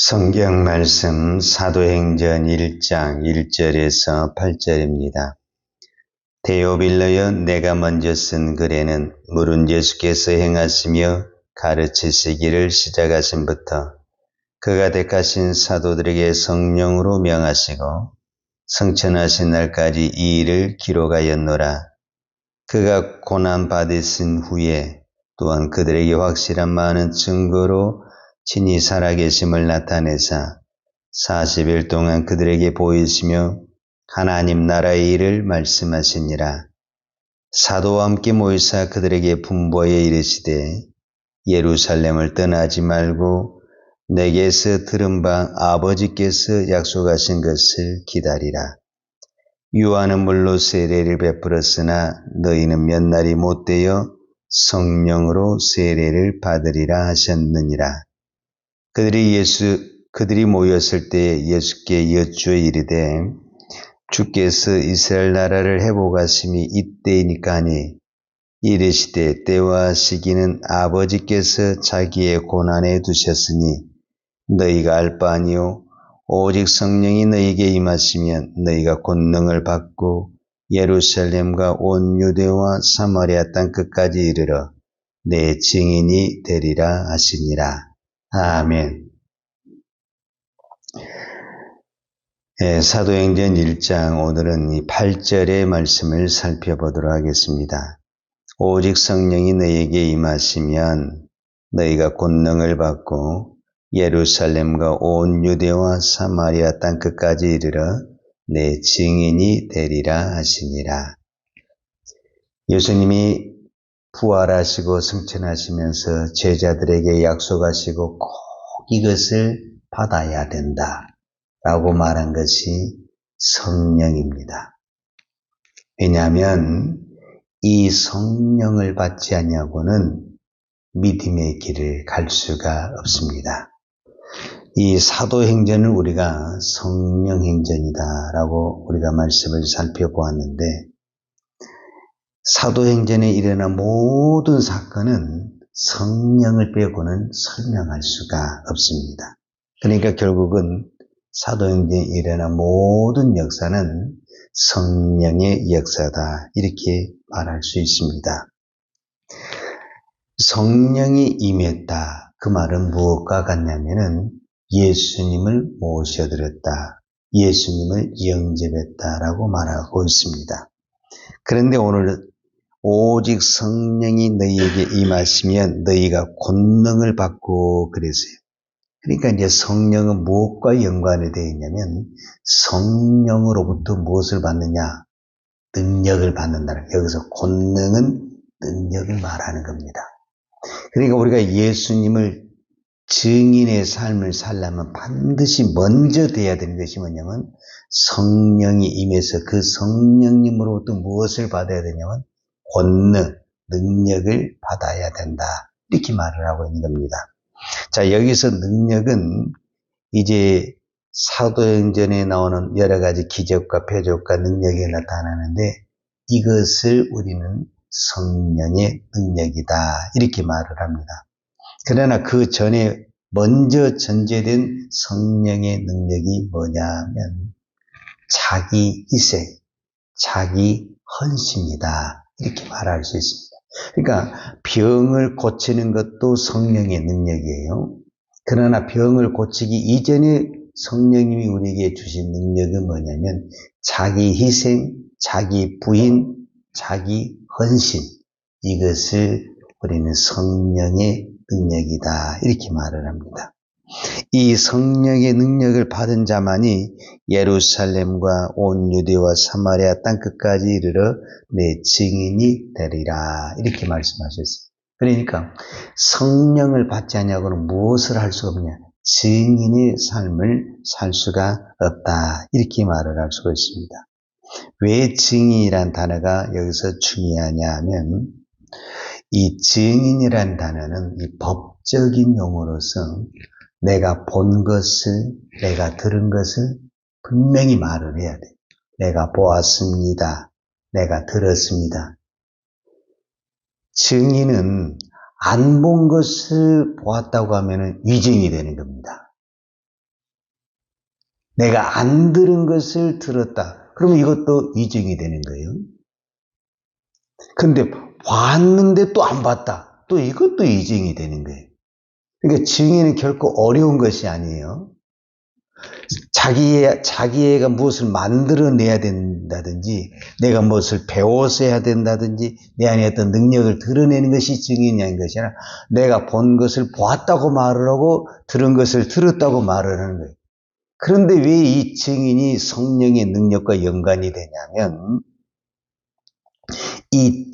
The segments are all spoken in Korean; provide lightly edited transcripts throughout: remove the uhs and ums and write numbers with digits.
성경 말씀 사도행전 1장 1절에서 8절입니다. 데오빌러여, 내가 먼저 쓴 글에는 물은 예수께서 행하시며 가르치시기를 시작하신부터 그가 택하신 사도들에게 성령으로 명하시고 성천하신 날까지 이 일을 기록하였노라. 그가 고난 받으신 후에 또한 그들에게 확실한 많은 증거로 친히 살아계심을 나타내사 40일 동안 그들에게 보이시며 하나님 나라의 일을 말씀하시니라. 사도와 함께 모이사 그들에게 분부하여 이르시되 예루살렘을 떠나지 말고 내게서 들은 바 아버지께서 약속하신 것을 기다리라. 요한은 물로 세례를 베풀었으나 너희는 몇 날이 못되어 성령으로 세례를 받으리라 하셨느니라. 그들이 모였을 때 예수께 여쭈어 이르되 주께서 이스라엘 나라를 회복하심이 이때이니까 하니 이르시되 때와 시기는 아버지께서 자기의 고난에 두셨으니 너희가 알 바 아니요 오직 성령이 너희에게 임하시면 너희가 권능을 받고 예루살렘과 온 유대와 사마리아 땅 끝까지 이르러 내 증인이 되리라 하시니라. 아멘. 사도행전 1장 오늘은 이 8절의 말씀을 살펴보도록 하겠습니다. 오직 성령이 너희에게 임하시면 너희가 권능을 받고 예루살렘과 온 유대와 사마리아 땅 끝까지 이르러 내 증인이 되리라 하시니라. 예수님이 부활하시고 승천하시면서 제자들에게 약속하시고 꼭 이것을 받아야 된다 라고 말한 것이 성령입니다. 왜냐하면 이 성령을 받지 않냐고는 믿음의 길을 갈 수가 없습니다. 이 사도행전을 우리가 성령행전이다 라고 우리가 말씀을 살펴보았는데 사도행전에 일어난 모든 사건은 성령을 빼고는 설명할 수가 없습니다. 그러니까 결국은 사도행전에 일어난 모든 역사는 성령의 역사다 이렇게 말할 수 있습니다. 성령이 임했다. 그 말은 무엇과 같냐면은 예수님을 모셔드렸다. 예수님을 영접했다라고 말하고 있습니다. 그런데 오늘 오직 성령이 너희에게 임하시면 너희가 권능을 받고 그랬어요. 그러니까 이제 성령은 무엇과 연관이 되어 있냐면 성령으로부터 무엇을 받느냐? 능력을 받는다. 여기서 권능은 능력을 말하는 겁니다. 그러니까 우리가 예수님을 증인의 삶을 살려면 반드시 먼저 돼야 되는 것이 뭐냐면 성령이 임해서 그 성령님으로부터 무엇을 받아야 되냐면 권능, 능력을 받아야 된다. 이렇게 말을 하고 있는 겁니다. 자, 여기서 능력은 이제 사도행전에 나오는 여러 가지 기적과 표적과 능력이 나타나는데 이것을 우리는 성령의 능력이다. 이렇게 말을 합니다. 그러나 그 전에 먼저 전제된 성령의 능력이 뭐냐면 자기 희생, 자기 헌신이다. 이렇게 말할 수 있습니다. 그러니까 병을 고치는 것도 성령의 능력이에요. 그러나 병을 고치기 이전에 성령님이 우리에게 주신 능력은 뭐냐면 자기 희생, 자기 부인, 자기 헌신, 이것을 우리는 성령의 능력이다 이렇게 말을 합니다. 이 성령의 능력을 받은 자만이 예루살렘과 온 유대와 사마리아 땅 끝까지 이르러 내 증인이 되리라 이렇게 말씀하셨어요. 그러니까 성령을 받지 않냐고는 무엇을 할 수가 없냐? 증인의 삶을 살 수가 없다 이렇게 말을 할 수가 있습니다. 왜 증인이란 단어가 여기서 중요하냐 하면 이 증인이란 단어는 이 법적인 용어로서 내가 본 것을, 내가 들은 것을 분명히 말을 해야 돼. 내가 보았습니다. 내가 들었습니다. 증인은 안 본 것을 보았다고 하면 위증이 되는 겁니다. 내가 안 들은 것을 들었다. 그러면 이것도 이증이 되는 거예요. 근데 봤는데 또 안 봤다. 또 이것도 이증이 되는 거예요. 그러니까 증인은 결코 어려운 것이 아니에요. 자기애가 무엇을 만들어내야 된다든지, 내가 무엇을 배워서 해야 된다든지, 내 안에 어떤 능력을 드러내는 것이 증인이 아닌 것이 아니라, 내가 본 것을 보았다고 말을 하고, 들은 것을 들었다고 말을 하는 거예요. 그런데 왜 이 증인이 성령의 능력과 연관이 되냐면, 이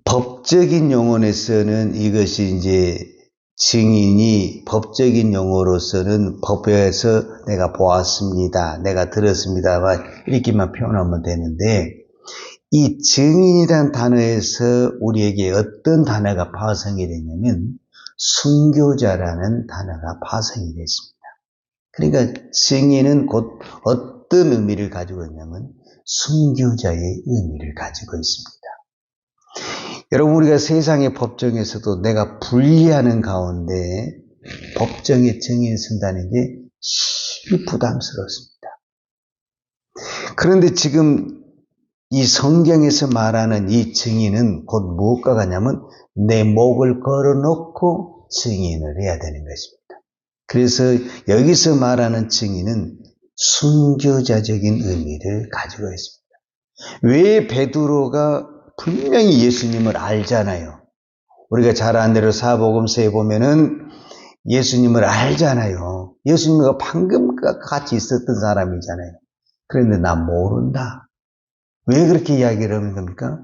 법적인 용어에서는 이것이 이제 증인이 법적인 용어로서는 법에서 내가 보았습니다. 내가 들었습니다. 이렇게만 표현하면 되는데 이 증인이라는 단어에서 우리에게 어떤 단어가 파생이 되냐면 순교자라는 단어가 파생이 됐습니다. 그러니까 증인은 곧 어떤 의미를 가지고 있냐면 순교자의 의미를 가지고 있습니다. 여러분 우리가 세상의 법정에서도 내가 불리하는 가운데 법정에 증인 쓴다는 게 심히 부담스럽습니다. 그런데 지금 이 성경에서 말하는 이 증인은 곧 무엇과 같냐면 내 목을 걸어놓고 증인을 해야 되는 것입니다. 그래서 여기서 말하는 증인은 순교자적인 의미를 가지고 있습니다. 왜 베드로가 분명히 예수님을 알잖아요. 우리가 잘 아는 대로 사복음서에 보면은 예수님을 알잖아요. 예수님과 방금 같이 있었던 사람이잖아요. 그런데 나 모른다. 왜 그렇게 이야기를 하는 겁니까?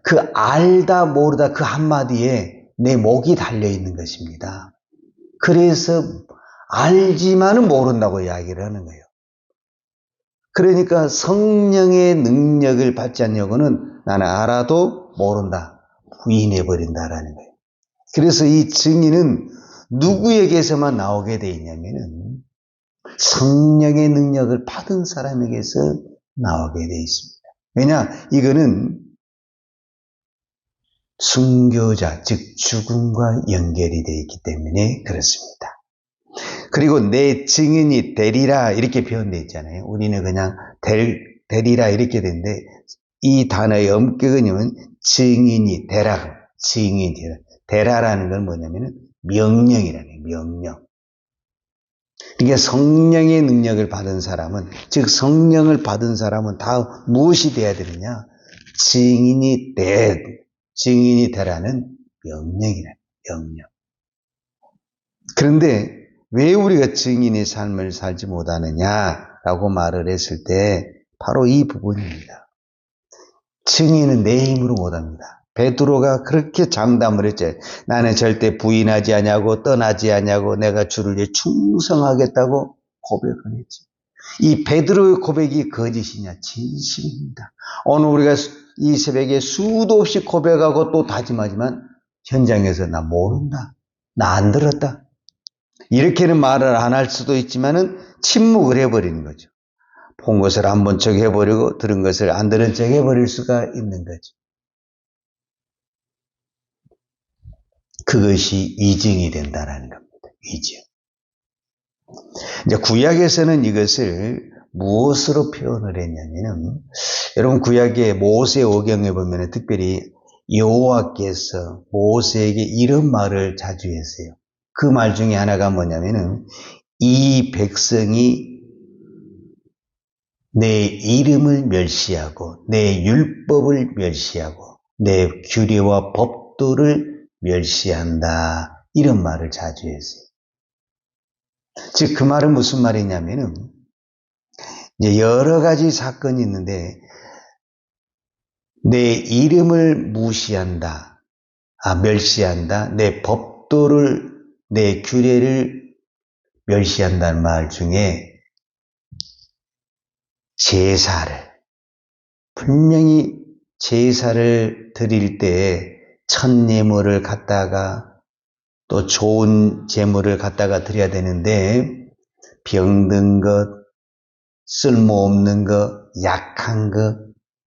그 알다 모르다 그 한마디에 내 목이 달려있는 것입니다. 그래서 알지만은 모른다고 이야기를 하는 거예요. 그러니까 성령의 능력을 받지 않냐고는 나는 알아도 모른다. 부인해버린다라는 거예요. 그래서 이 증인은 누구에게서만 나오게 돼 있냐면은 성령의 능력을 받은 사람에게서 나오게 돼 있습니다. 왜냐? 이거는 순교자, 즉 죽음과 연결이 되어 있기 때문에 그렇습니다. 그리고 내 증인이 되리라 이렇게 표현되어 있잖아요. 우리는 그냥 되리라 이렇게 되는데 이 단어의 엄격은 증인이 되라, 증인이 되라. 되라라는 건 뭐냐면 명령이라는 거예요. 명령. 그러니까 성령의 능력을 받은 사람은, 즉 성령을 받은 사람은 다 무엇이 돼야 되느냐? 증인이 되라는 명령이라는 명령. 그런데 왜 우리가 증인의 삶을 살지 못하느냐라고 말을 했을 때 바로 이 부분입니다. 증인은 내 힘으로 못합니다. 베드로가 그렇게 장담을 했죠. 나는 절대 부인하지 아니하고 떠나지 아니하고 내가 주를 위해 충성하겠다고 고백을 했지. 이 베드로의 고백이 거짓이냐? 진실입니다. 오늘 우리가 이 새벽에 수도 없이 고백하고 또 다짐하지만 현장에서 나 모른다. 나 안 들었다. 이렇게는 말을 안 할 수도 있지만은 침묵을 해버리는 거죠. 본 것을 안 본 척 해버리고 들은 것을 안 들은 척 해버릴 수가 있는 거죠. 그것이 위증이 된다라는 겁니다. 위증. 이제 구약에서는 이것을 무엇으로 표현을 했냐면은 여러분 구약의 모세 오경에 보면은 특별히 여호와께서 모세에게 이런 말을 자주 했어요. 그 말 중에 하나가 뭐냐면은 이 백성이 내 이름을 멸시하고 내 율법을 멸시하고 내 규례와 법도를 멸시한다. 이런 말을 자주 했어요. 즉 그 말은 무슨 말이냐면은 이제 여러 가지 사건이 있는데 내 이름을 무시한다. 멸시한다. 내 법도를 내 규례를 멸시한다는 말 중에 제사를 분명히 제사를 드릴 때 첫 예물을 갖다가 또 좋은 제물을 갖다가 드려야 되는데 병든 것, 쓸모없는 것, 약한 것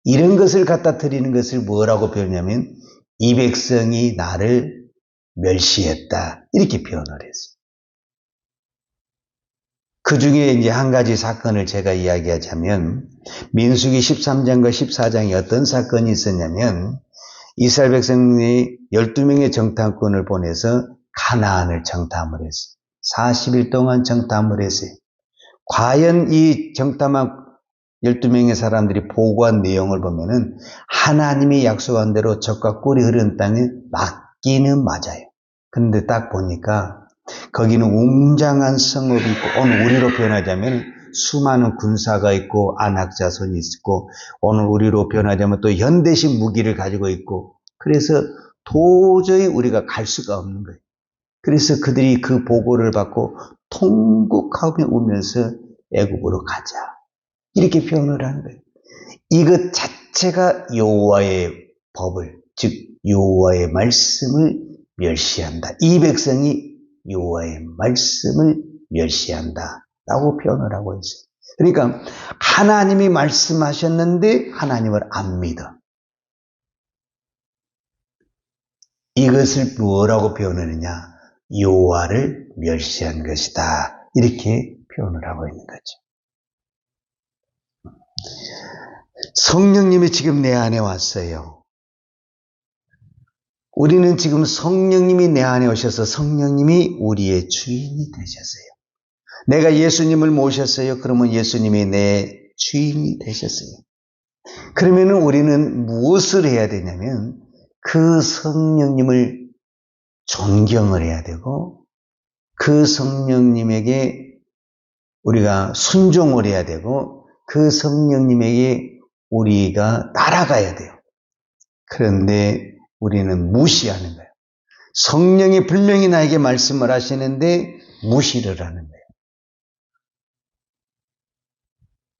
이런 것을 갖다 드리는 것을 뭐라고 표현하냐면 이 백성이 나를 멸시했다 이렇게 표현을 했어요. 그 중에 이제 한 가지 사건을 제가 이야기하자면, 민수기 13장과 14장에 어떤 사건이 있었냐면, 이스라엘 백성이 12명의 정탐꾼을 보내서 가나안을 정탐을 했어요. 40일 동안 정탐을 했어요. 과연 이 정탐한 12명의 사람들이 보고한 내용을 보면은 하나님이 약속한 대로 젖과 꿀이 흐르는 땅에 맞기는 맞아요. 근데 딱 보니까 거기는 웅장한 성읍이 있고, 오늘 우리로 표현하자면 수많은 군사가 있고 안악자손이 있고, 오늘 우리로 표현하자면 또 현대식 무기를 가지고 있고, 그래서 도저히 우리가 갈 수가 없는 거예요. 그래서 그들이 그 보고를 받고 통곡하며 울면서 애굽으로 가자, 이렇게 표현을 하는 거예요. 이것 자체가 여호와의 법을, 즉 여호와의 말씀을 멸시한다. 이 백성이 여호와의 말씀을 멸시한다 라고 표현을 하고 있어요. 그러니까 하나님이 말씀하셨는데 하나님을 안 믿어. 이것을 뭐라고 표현하느냐? 여호와를 멸시한 것이다, 이렇게 표현을 하고 있는 거죠. 성령님이 지금 내 안에 왔어요. 우리는 지금 성령님이 내 안에 오셔서 성령님이 우리의 주인이 되셨어요. 내가 예수님을 모셨어요. 그러면 예수님이 내 주인이 되셨어요. 그러면 우리는 무엇을 해야 되냐면 그 성령님을 존경을 해야 되고, 그 성령님에게 우리가 순종을 해야 되고, 그 성령님에게 우리가 따라가야 돼요. 그런데 우리는 무시하는 거예요. 성령이 분명히 나에게 말씀을 하시는데 무시를 하는 거예요.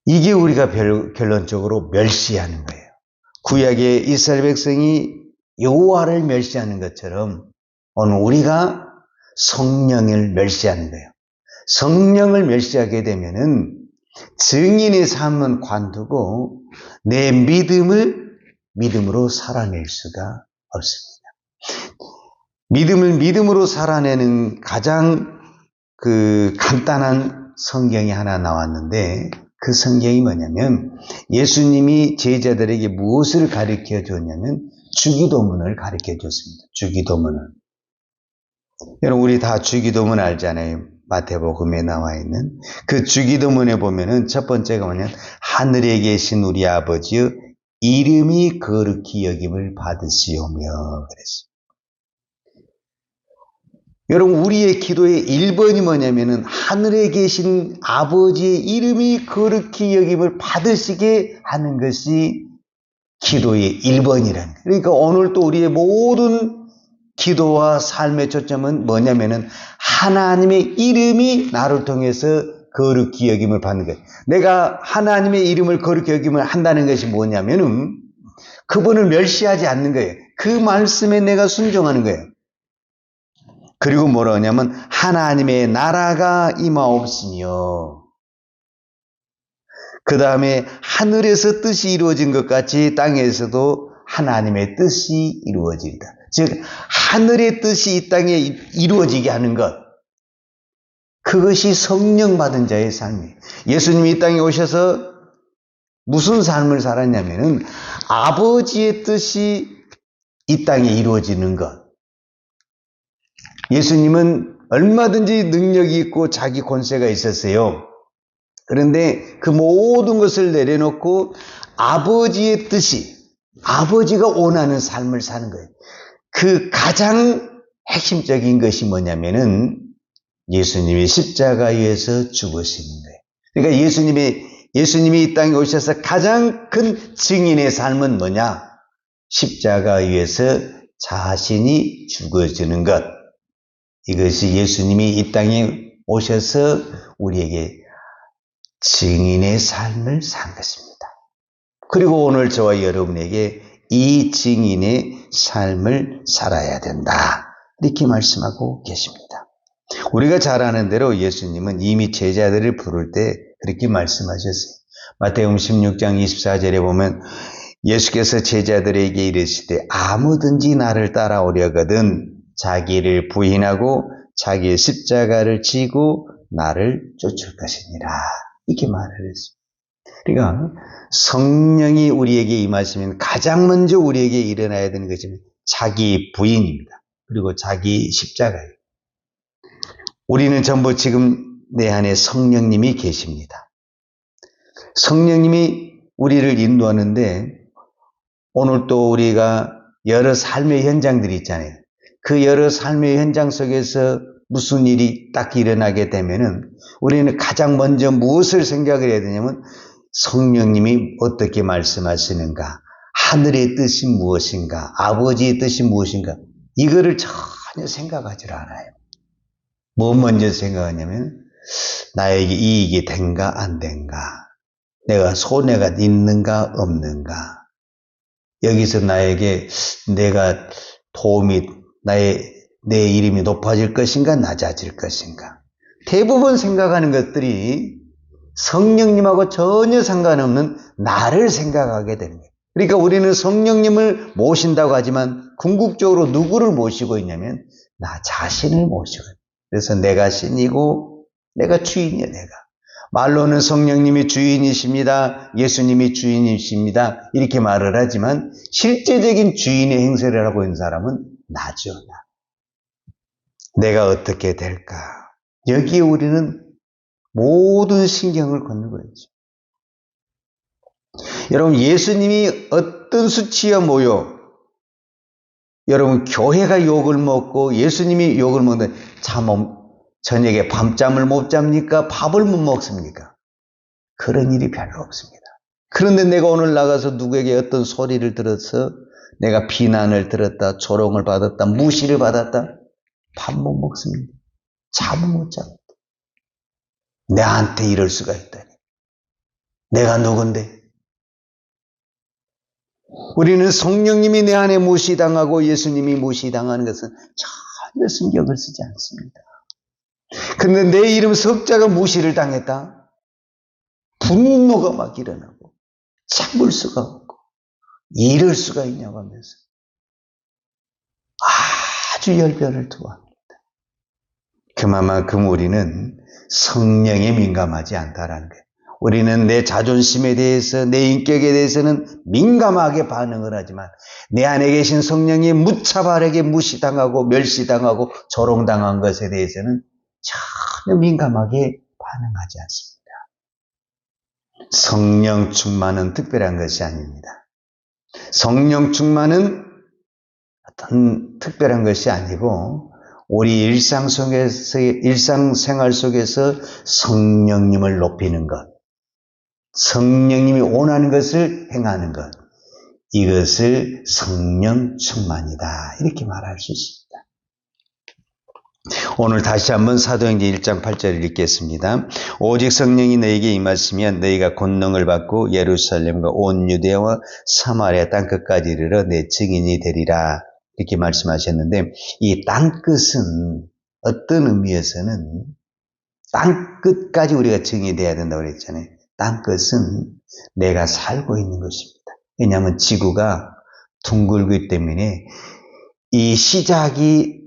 이게 우리가 결론적으로 멸시하는 거예요. 구약의 이스라엘 백성이 여호와를 멸시하는 것처럼 오늘 우리가 성령을 멸시하는 거예요. 성령을 멸시하게 되면은 증인의 삶은 관두고 내 믿음을 믿음으로 살아낼 수가 없습니다. 믿음을 믿음으로 살아내는 가장 간단한 성경이 하나 나왔는데, 그 성경이 뭐냐면 예수님이 제자들에게 무엇을 가르쳐 줬냐면 주기도문을 가르쳐 줬습니다. 주기도문을. 여러분, 우리 다 주기도문 알잖아요. 마태복음에 나와 있는 그 주기도문에 보면은 첫 번째가 뭐냐면 하늘에 계신 우리 아버지여 이름이 거룩히 여김을 받으시오며 그랬어요. 여러분, 우리의 기도의 1번이 뭐냐면은 하늘에 계신 아버지의 이름이 거룩히 여김을 받으시게 하는 것이 기도의 1번이라는 거예요. 그러니까 오늘 또 우리의 모든 기도와 삶의 초점은 뭐냐면은 하나님의 이름이 나를 통해서 거룩히 여김을 받는 거예요. 내가 하나님의 이름을 거룩히 여김을 한다는 것이 뭐냐면은 그분을 멸시하지 않는 거예요. 그 말씀에 내가 순종하는 거예요. 그리고 뭐라 하냐면 하나님의 나라가 임하옵시며, 그 다음에 하늘에서 뜻이 이루어진 것 같이 땅에서도 하나님의 뜻이 이루어지리다. 즉 하늘의 뜻이 이 땅에 이루어지게 하는 것, 그것이 성령 받은 자의 삶이에요. 예수님이 이 땅에 오셔서 무슨 삶을 살았냐면은 아버지의 뜻이 이 땅에 이루어지는 것. 예수님은 얼마든지 능력이 있고 자기 권세가 있었어요. 그런데 그 모든 것을 내려놓고 아버지의 뜻이, 아버지가 원하는 삶을 사는 거예요. 그 가장 핵심적인 것이 뭐냐면은 예수님이 십자가에서 죽으시는 거예요. 그러니까 예수님이 이 땅에 오셔서 가장 큰 증인의 삶은 뭐냐? 십자가 위에서 자신이 죽어지는 것. 이것이 예수님이 이 땅에 오셔서 우리에게 증인의 삶을 산 것입니다. 그리고 오늘 저와 여러분에게 이 증인의 삶을 살아야 된다, 이렇게 말씀하고 계십니다. 우리가 잘 아는 대로 예수님은 이미 제자들을 부를 때 그렇게 말씀하셨어요. 마태복음 16장 24절에 보면 예수께서 제자들에게 이르시되 아무든지 나를 따라오려거든 자기를 부인하고 자기의 십자가를 지고 나를 쫓을 것이니라. 이렇게 말을 했습니다. 그러니까 성령이 우리에게 임하시면 가장 먼저 우리에게 일어나야 되는 것이 자기 부인입니다. 그리고 자기 십자가예요. 우리는 전부 지금 내 안에 성령님이 계십니다. 성령님이 우리를 인도하는데 오늘 또 우리가 여러 삶의 현장들이 있잖아요. 그 여러 삶의 현장 속에서 무슨 일이 딱 일어나게 되면은 우리는 가장 먼저 무엇을 생각을 해야 되냐면 성령님이 어떻게 말씀하시는가, 하늘의 뜻이 무엇인가, 아버지의 뜻이 무엇인가, 이거를 전혀 생각하지 않아요. 뭐 먼저 생각하냐면 나에게 이익이 된가 안 된가, 내가 손해가 있는가 없는가, 여기서 나에게 내가 도움이 내 이름이 높아질 것인가 낮아질 것인가, 대부분 생각하는 것들이 성령님하고 전혀 상관없는 나를 생각하게 되는 거예요. 그러니까 우리는 성령님을 모신다고 하지만 궁극적으로 누구를 모시고 있냐면 나 자신을 모시고 있어요. 그래서 내가 신이고 내가 주인이야. 내가 말로는 성령님이 주인이십니다, 예수님이 주인이십니다 이렇게 말을 하지만 실제적인 주인의 행세를 하고 있는 사람은 나죠. 내가 어떻게 될까, 여기에 우리는 모든 신경을 걷는 거죠. 여러분, 예수님이 어떤 수치에 모여, 여러분 교회가 욕을 먹고 예수님이 욕을 먹는데 저녁에 밤잠을 못 잡니까? 밥을 못 먹습니까? 그런 일이 별로 없습니다. 그런데 내가 오늘 나가서 누구에게 어떤 소리를 들어서 내가 비난을 들었다, 조롱을 받았다, 무시를 받았다, 밥 못 먹습니다. 잠을 못 잡니다. 내한테 이럴 수가 있다니. 내가 누군데? 우리는 성령님이 내 안에 무시당하고 예수님이 무시당하는 것은 전혀 신경을 쓰지 않습니다. 그런데 내 이름 석자가 무시를 당했다? 분노가 막 일어나고 참을 수가 없고 이럴 수가 있냐고 하면서 아주 열변을 토합니다. 그만큼 우리는 성령에 민감하지 않다라는 거예요. 우리는 내 자존심에 대해서, 내 인격에 대해서는 민감하게 반응을 하지만 내 안에 계신 성령이 무차별하게 무시당하고 멸시당하고 조롱당한 것에 대해서는 전혀 민감하게 반응하지 않습니다. 성령 충만은 특별한 것이 아닙니다. 성령 충만은 어떤 특별한 것이 아니고 우리 일상생활 속에서 성령님을 높이는 것, 성령님이 원하는 것을 행하는 것, 이것을 성령 충만이다 이렇게 말할 수 있습니다. 오늘 다시 한번 사도행전 1장 8절을 읽겠습니다. 오직 성령이 너희에게 임하시면 너희가 권능을 받고 예루살렘과 온 유대와 사마리아 땅끝까지 이르러 내 증인이 되리라 이렇게 말씀하셨는데, 이 땅끝은 어떤 의미에서는 땅끝까지 우리가 증인이 돼야 된다고 그랬잖아요. 땅끝은 내가 살고 있는 것입니다. 왜냐하면 지구가 둥글기 때문에 이 시작이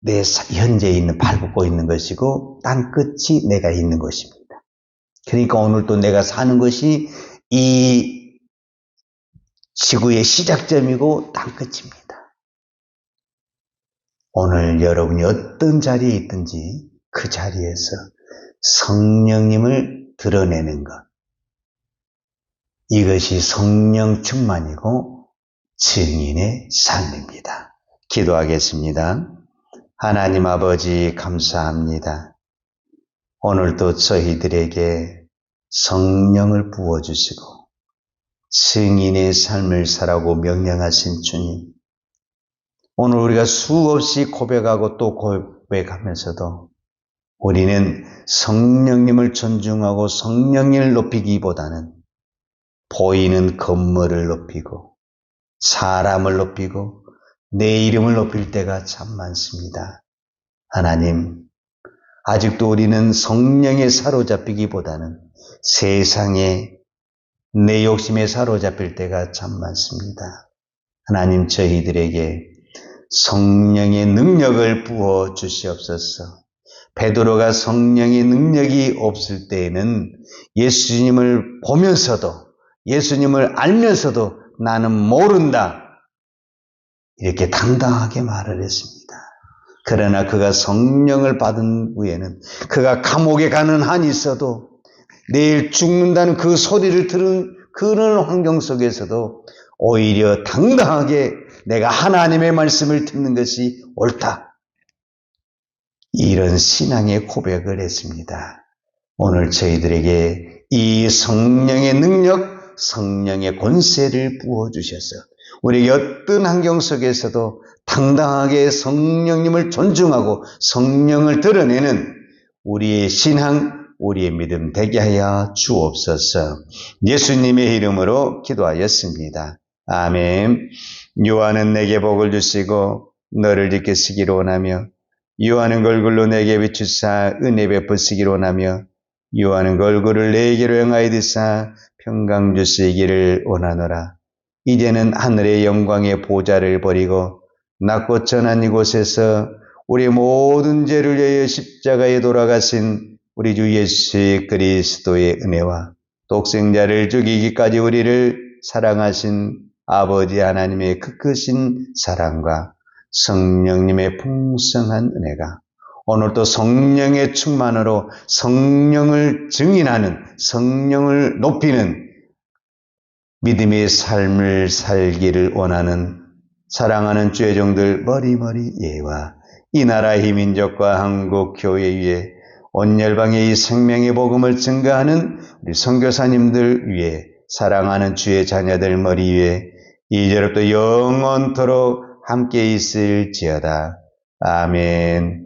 내 현재 있는 밟고 있는 것이고 땅끝이 내가 있는 것입니다. 그러니까 오늘 또 내가 사는 것이 이 지구의 시작점이고 땅끝입니다. 오늘 여러분이 어떤 자리에 있든지 그 자리에서 성령님을 드러내는 것, 이것이 성령 충만이고 증인의 삶입니다. 기도하겠습니다. 하나님 아버지 감사합니다. 오늘도 저희들에게 성령을 부어주시고 증인의 삶을 살라고 명령하신 주님, 오늘 우리가 수없이 고백하고 또 고백하면서도 우리는 성령님을 존중하고 성령님을 높이기보다는 보이는 건물을 높이고 사람을 높이고 내 이름을 높일 때가 참 많습니다. 하나님, 아직도 우리는 성령에 사로잡히기보다는 세상에 내 욕심에 사로잡힐 때가 참 많습니다. 하나님, 저희들에게 성령의 능력을 부어 주시옵소서. 베드로가 성령의 능력이 없을 때에는 예수님을 보면서도, 예수님을 알면서도 나는 모른다, 이렇게 당당하게 말을 했습니다. 그러나 그가 성령을 받은 후에는 그가 감옥에 가는 한이 있어도, 내일 죽는다는 그 소리를 들은 그런 환경 속에서도 오히려 당당하게 내가 하나님의 말씀을 듣는 것이 옳다, 이런 신앙의 고백을 했습니다. 오늘 저희들에게 이 성령의 능력, 성령의 권세를 부어주셔서 우리 어떤 환경 속에서도 당당하게 성령님을 존중하고 성령을 드러내는 우리의 신앙, 우리의 믿음 되게 하여 주옵소서. 예수님의 이름으로 기도하였습니다. 아멘. 요한은 내게 복을 주시고 너를 지키시기를 원하며, 요한은 걸굴로 내게 비추사 은혜 베푸시기를 원하며, 요한은 걸굴을 내게로 향하여 드사 평강 주시기를 원하노라. 이제는 하늘의 영광의 보좌를 버리고 낮고 천한 이곳에서 우리 모든 죄를 위하여 십자가에 돌아가신 우리 주 예수 그리스도의 은혜와 독생자를 죽이기까지 우리를 사랑하신 아버지 하나님의 그 크신 사랑과 성령님의 풍성한 은혜가 오늘도 성령의 충만으로 성령을 증인하는, 성령을 높이는 믿음의 삶을 살기를 원하는 사랑하는 주의 종들 머리머리 예와 이 나라의 민족과 한국 교회 위에 온 열방의 이 생명의 복음을 증거하는 우리 선교사님들 위에, 사랑하는 주의 자녀들 머리 위에 이제부터 영원토록 함께 있을지어다. 아멘.